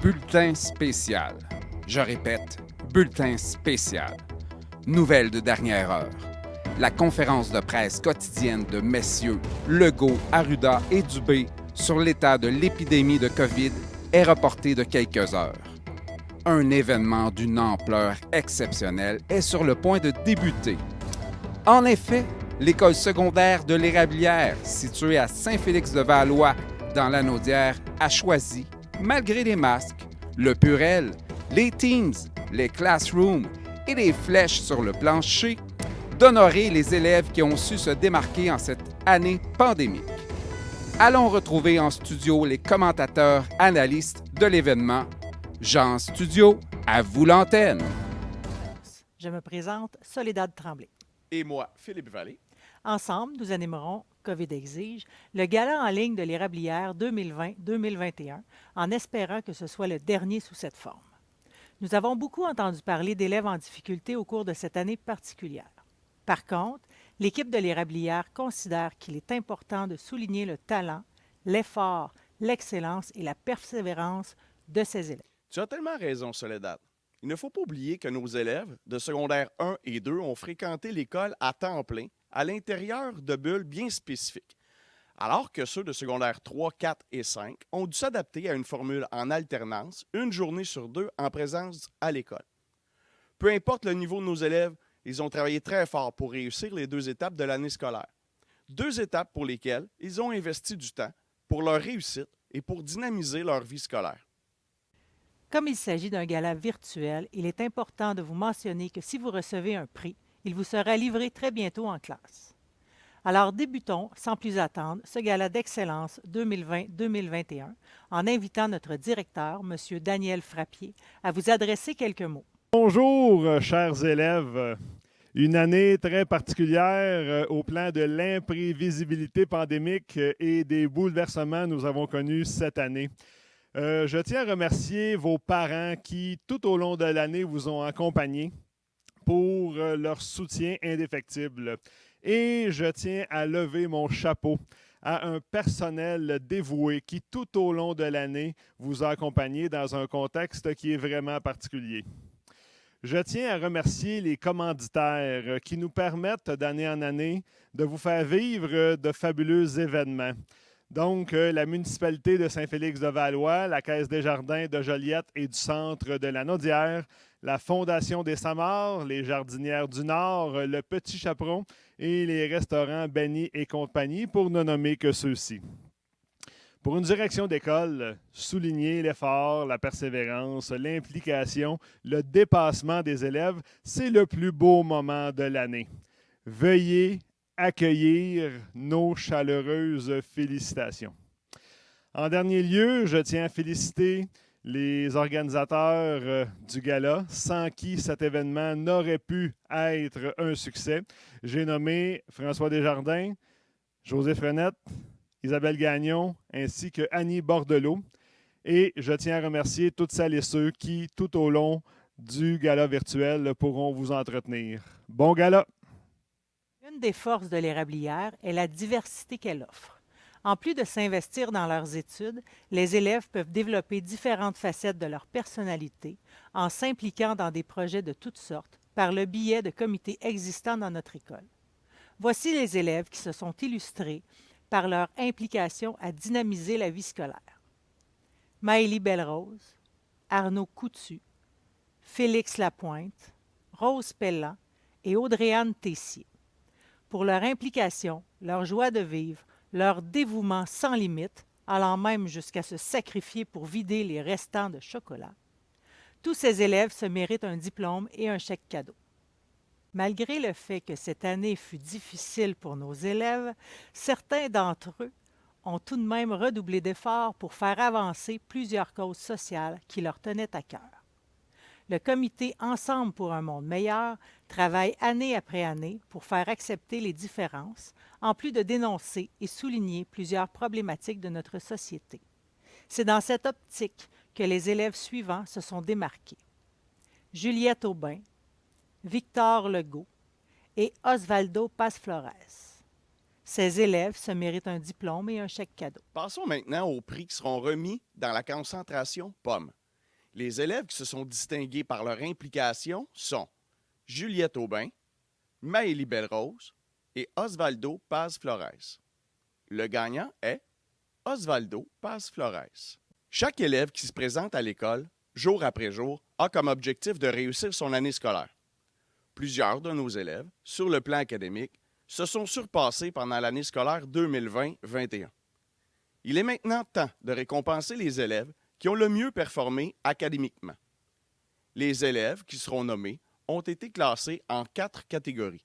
Bulletin spécial. Je répète, bulletin spécial. Nouvelles de dernière heure. La conférence de presse quotidienne de messieurs Legault, Arruda et Dubé sur l'état de l'épidémie de COVID est reportée de quelques heures. Un événement d'une ampleur exceptionnelle est sur le point de débuter. En effet, l'école secondaire de l'Érablière, située à Saint-Félix-de-Valois, dans l'Anaudière, a choisi, malgré les masques, le Purel, les Teams, les Classrooms et les flèches sur le plancher, d'honorer les élèves qui ont su se démarquer en cette année pandémique. Allons retrouver en studio les commentateurs analystes de l'événement. Jean Studio, à vous l'antenne. Je me présente Soledad Tremblay. Et moi, Philippe Vallée. Ensemble, nous animerons COVID exige, le gala en ligne de l'Érablière 2020-2021, en espérant que ce soit le dernier sous cette forme. Nous avons beaucoup entendu parler d'élèves en difficulté au cours de cette année particulière. Par contre, l'équipe de l'Érablière considère qu'il est important de souligner le talent, l'effort, l'excellence et la persévérance de ces élèves. Tu as tellement raison, Soledad. Il ne faut pas oublier que nos élèves de secondaire 1 et 2 ont fréquenté l'école à temps plein, à l'intérieur de bulles bien spécifiques, alors que ceux de secondaire 3, 4 et 5 ont dû s'adapter à une formule en alternance, une journée sur deux en présence à l'école. Peu importe le niveau de nos élèves, ils ont travaillé très fort pour réussir les 2 étapes de l'année scolaire. 2 étapes pour lesquelles ils ont investi du temps pour leur réussite et pour dynamiser leur vie scolaire. Comme il s'agit d'un gala virtuel, il est important de vous mentionner que si vous recevez un prix, il vous sera livré très bientôt en classe. Alors débutons, sans plus attendre, ce gala d'excellence 2020-2021 en invitant notre directeur, M. Daniel Frappier, à vous adresser quelques mots. Bonjour, chers élèves. Une année très particulière au plan de l'imprévisibilité pandémique et des bouleversements que nous avons connus cette année. Je tiens à remercier vos parents qui, tout au long de l'année, vous ont accompagnés pour leur soutien indéfectible. Et je tiens à lever mon chapeau à un personnel dévoué qui, tout au long de l'année, vous a accompagné dans un contexte qui est vraiment particulier. Je tiens à remercier les commanditaires qui nous permettent d'année en année de vous faire vivre de fabuleux événements. Donc, la municipalité de Saint-Félix-de-Valois, la Caisse des Jardins de Joliette et du centre de la Naudière, la Fondation des Samars, les Jardinières du Nord, le Petit Chaperon et les restaurants Benny et compagnie, pour ne nommer que ceux-ci. Pour une direction d'école, souligner l'effort, la persévérance, l'implication, le dépassement des élèves, c'est le plus beau moment de l'année. Veuillez accueillir nos chaleureuses félicitations. En dernier lieu, je tiens à féliciter les organisateurs du gala, sans qui cet événement n'aurait pu être un succès. J'ai nommé François Desjardins, José Frenette, Isabelle Gagnon, ainsi que Annie Bordelot. Et je tiens à remercier toutes celles et ceux qui, tout au long du gala virtuel, pourront vous entretenir. Bon gala! Une des forces de l'Érablière est la diversité qu'elle offre. En plus de s'investir dans leurs études, les élèves peuvent développer différentes facettes de leur personnalité en s'impliquant dans des projets de toutes sortes par le biais de comités existants dans notre école. Voici les élèves qui se sont illustrés par leur implication à dynamiser la vie scolaire. Maëlie Belrose, Arnaud Coutu, Félix Lapointe, Rose Pellan et Audrey-Anne Tessier. Pour leur implication, leur joie de vivre, leur dévouement sans limite, allant même jusqu'à se sacrifier pour vider les restants de chocolat. Tous ces élèves se méritent un diplôme et un chèque cadeau. Malgré le fait que cette année fut difficile pour nos élèves, certains d'entre eux ont tout de même redoublé d'efforts pour faire avancer plusieurs causes sociales qui leur tenaient à cœur. Le comité Ensemble pour un monde meilleur travaille année après année pour faire accepter les différences, en plus de dénoncer et souligner plusieurs problématiques de notre société. C'est dans cette optique que les élèves suivants se sont démarqués. Juliette Aubin, Victor Legault et Osvaldo Paz-Flores. Ces élèves se méritent un diplôme et un chèque cadeau. Passons maintenant aux prix qui seront remis dans la concentration Pommes. Les élèves qui se sont distingués par leur implication sont Juliette Aubin, Maëlie Belle-Rose et Osvaldo Paz-Flores. Le gagnant est Osvaldo Paz-Flores. Chaque élève qui se présente à l'école, jour après jour, a comme objectif de réussir son année scolaire. Plusieurs de nos élèves, sur le plan académique, se sont surpassés pendant l'année scolaire 2020-21. Il est maintenant temps de récompenser les élèves qui ont le mieux performé académiquement. Les élèves qui seront nommés ont été classés en 4 catégories.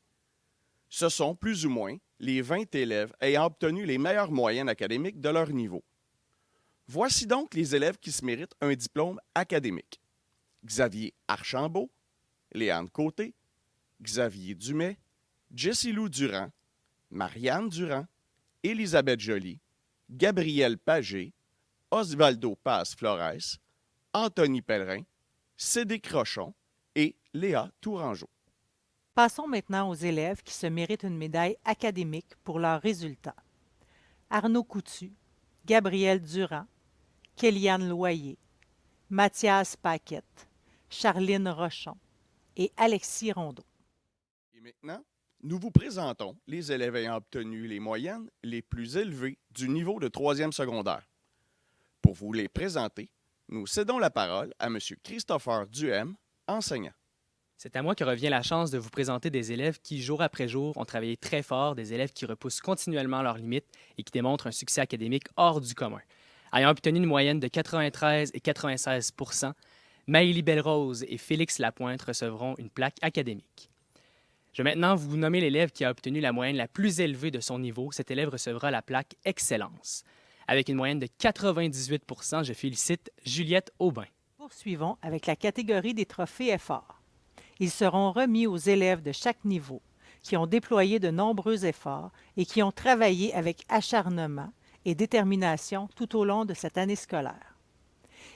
Ce sont plus ou moins les 20 élèves ayant obtenu les meilleures moyennes académiques de leur niveau. Voici donc les élèves qui se méritent un diplôme académique. Xavier Archambault, Léane Côté, Xavier Dumais, Jessilou Durand, Marianne Durand, Élisabeth Joly, Gabriel Pagé, Osvaldo Paz-Flores, Anthony Pellerin, Cédric Rochon et Léa Tourangeau. Passons maintenant aux élèves qui se méritent une médaille académique pour leurs résultats. Arnaud Coutu, Gabriel Durand, Kéliane Loyer, Mathias Paquette, Charline Rochon et Alexis Rondeau. Et maintenant, nous vous présentons les élèves ayant obtenu les moyennes les plus élevées du niveau de 3e secondaire. Pour vous les présenter, nous cédons la parole à M. Christopher Duhem, enseignant. C'est à moi que revient la chance de vous présenter des élèves qui, jour après jour, ont travaillé très fort, des élèves qui repoussent continuellement leurs limites et qui démontrent un succès académique hors du commun. Ayant obtenu une moyenne de 93 et 96 %, Maëlie Belle-Rose et Félix Lapointe recevront une plaque académique. Je vais maintenant vous nommer l'élève qui a obtenu la moyenne la plus élevée de son niveau. Cet élève recevra la plaque Excellence. Avec une moyenne de 98 %, je félicite Juliette Aubin. Poursuivons avec la catégorie des trophées efforts. Ils seront remis aux élèves de chaque niveau qui ont déployé de nombreux efforts et qui ont travaillé avec acharnement et détermination tout au long de cette année scolaire.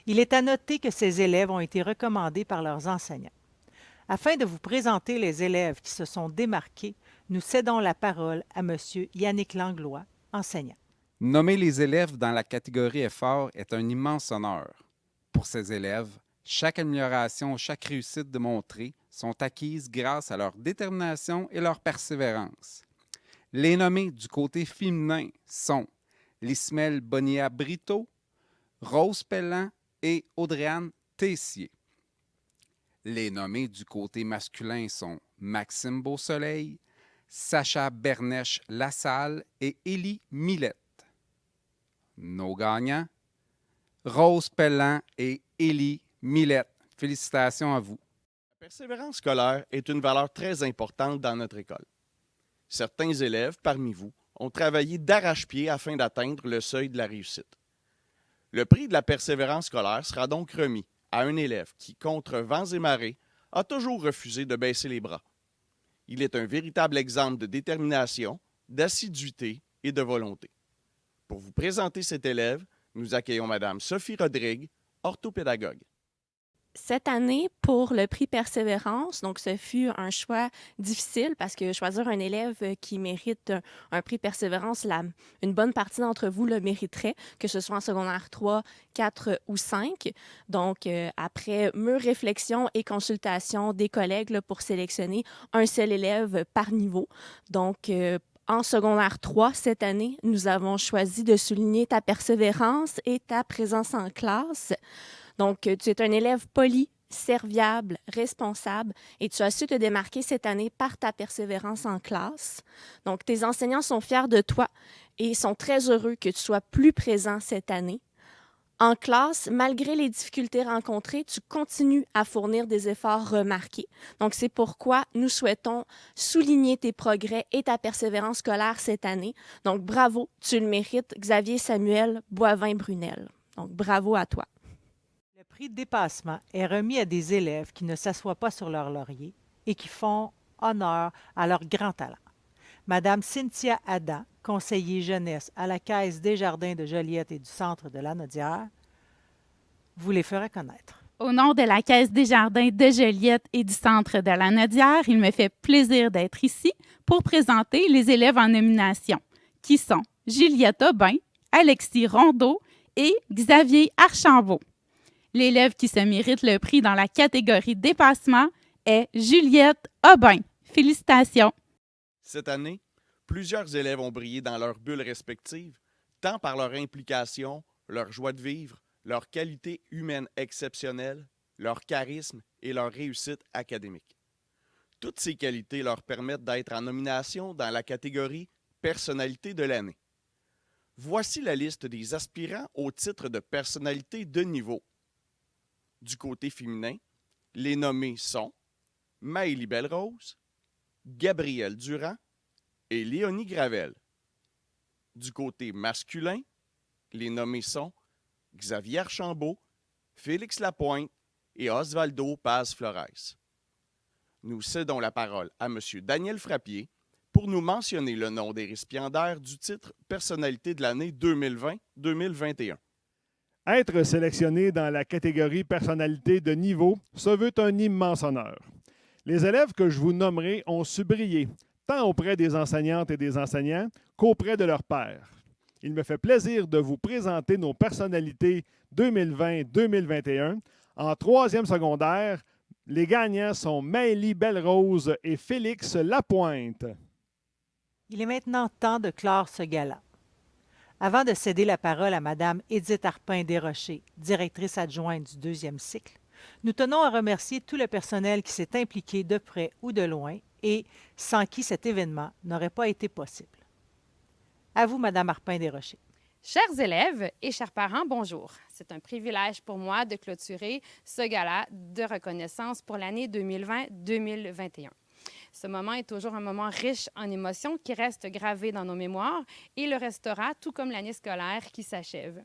Il est à noter que ces élèves ont été recommandés par leurs enseignants. Afin de vous présenter les élèves qui se sont démarqués, nous cédons la parole à M. Yannick Langlois, enseignant. Nommer les élèves dans la catégorie effort est un immense honneur. Pour ces élèves, chaque amélioration, chaque réussite démontrée sont acquises grâce à leur détermination et leur persévérance. Les nommés du côté féminin sont Lismel Bonilla-Brito, Rose Pellan et Audrey-Anne Tessier. Les nommés du côté masculin sont Maxime Beausoleil, Sacha Bernèche-Lassalle et Élie Millette. Nos gagnants, Rose Pellan et Élie Millette. Félicitations à vous. La persévérance scolaire est une valeur très importante dans notre école. Certains élèves parmi vous ont travaillé d'arrache-pied afin d'atteindre le seuil de la réussite. Le prix de la persévérance scolaire sera donc remis à un élève qui, contre vents et marées, a toujours refusé de baisser les bras. Il est un véritable exemple de détermination, d'assiduité et de volonté. Pour vous présenter cet élève, nous accueillons Mme Sophie Rodrigue, orthopédagogue. Cette année, pour le prix Persévérance, donc ce fut un choix difficile parce que choisir un élève qui mérite un prix Persévérance, une bonne partie d'entre vous le mériterait, que ce soit en secondaire 3, 4 ou 5. Donc, après mûre réflexion et consultation des collègues pour sélectionner un seul élève par niveau. Donc, en secondaire 3, cette année, nous avons choisi de souligner ta persévérance et ta présence en classe. Donc, tu es un élève poli, serviable, responsable et tu as su te démarquer cette année par ta persévérance en classe. Donc, tes enseignants sont fiers de toi et sont très heureux que tu sois plus présent cette année. En classe, malgré les difficultés rencontrées, tu continues à fournir des efforts remarqués. Donc, c'est pourquoi nous souhaitons souligner tes progrès et ta persévérance scolaire cette année. Donc, bravo, tu le mérites, Xavier Samuel Boivin-Brunel. Donc, bravo à toi. Le prix dépassement est remis à des élèves qui ne s'assoient pas sur leur laurier et qui font honneur à leur grand talent. Madame Cynthia Adam, conseiller jeunesse à la Caisse des Jardins de Joliette et du Centre de Lanaudière, vous les ferez connaître. Au nom de la Caisse des Jardins de Joliette et du Centre de Lanaudière, il me fait plaisir d'être ici pour présenter les élèves en nomination, qui sont Juliette Aubin, Alexis Rondeau et Xavier Archambault. L'élève qui se mérite le prix dans la catégorie dépassement est Juliette Aubin. Félicitations! Cette année, plusieurs élèves ont brillé dans leurs bulles respectives, tant par leur implication, leur joie de vivre, leur qualité humaine exceptionnelle, leur charisme et leur réussite académique. Toutes ces qualités leur permettent d'être en nomination dans la catégorie Personnalité de l'année. Voici la liste des aspirants au titre de personnalité de niveau. Du côté féminin, les nommés sont Maëlie Belle-Rose, Gabrielle Durand et Léonie Gravel. Du côté masculin, les nommés sont Xavier Archambault, Félix Lapointe et Osvaldo Paz-Flores. Nous cédons la parole à M. Daniel Frappier pour nous mentionner le nom des récipiendaires du titre Personnalité de l'année 2020-2021. Être sélectionné dans la catégorie personnalité de niveau se veut un immense honneur. Les élèves que je vous nommerai ont su briller, tant auprès des enseignantes et des enseignants qu'auprès de leurs pairs. Il me fait plaisir de vous présenter nos personnalités 2020-2021. En troisième secondaire, les gagnants sont Maëlie Belle-Rose et Félix Lapointe. Il est maintenant temps de clore ce gala. Avant de céder la parole à Mme Édith Arpin-Desrochers, directrice adjointe du deuxième cycle, nous tenons à remercier tout le personnel qui s'est impliqué de près ou de loin et sans qui cet événement n'aurait pas été possible. À vous, Mme Arpin-Desrochers. Chers élèves et chers parents, bonjour. C'est un privilège pour moi de clôturer ce gala de reconnaissance pour l'année 2020-2021. Ce moment est toujours un moment riche en émotions qui reste gravé dans nos mémoires et le restera, tout comme l'année scolaire qui s'achève.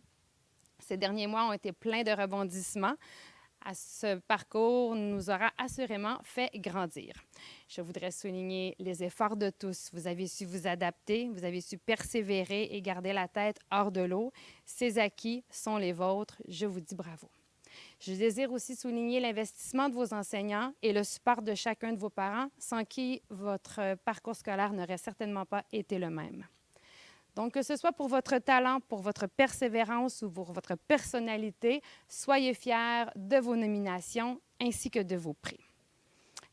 Ces derniers mois ont été pleins de rebondissements. Ce parcours nous aura assurément fait grandir. Je voudrais souligner les efforts de tous. Vous avez su vous adapter, vous avez su persévérer et garder la tête hors de l'eau. Ces acquis sont les vôtres. Je vous dis bravo. Je désire aussi souligner l'investissement de vos enseignants et le support de chacun de vos parents, sans qui votre parcours scolaire n'aurait certainement pas été le même. Donc, que ce soit pour votre talent, pour votre persévérance ou pour votre personnalité, soyez fiers de vos nominations ainsi que de vos prix.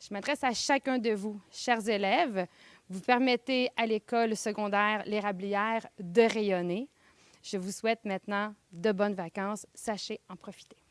Je m'adresse à chacun de vous, chers élèves. Vous permettez à l'école secondaire L'Érablière de rayonner. Je vous souhaite maintenant de bonnes vacances. Sachez en profiter.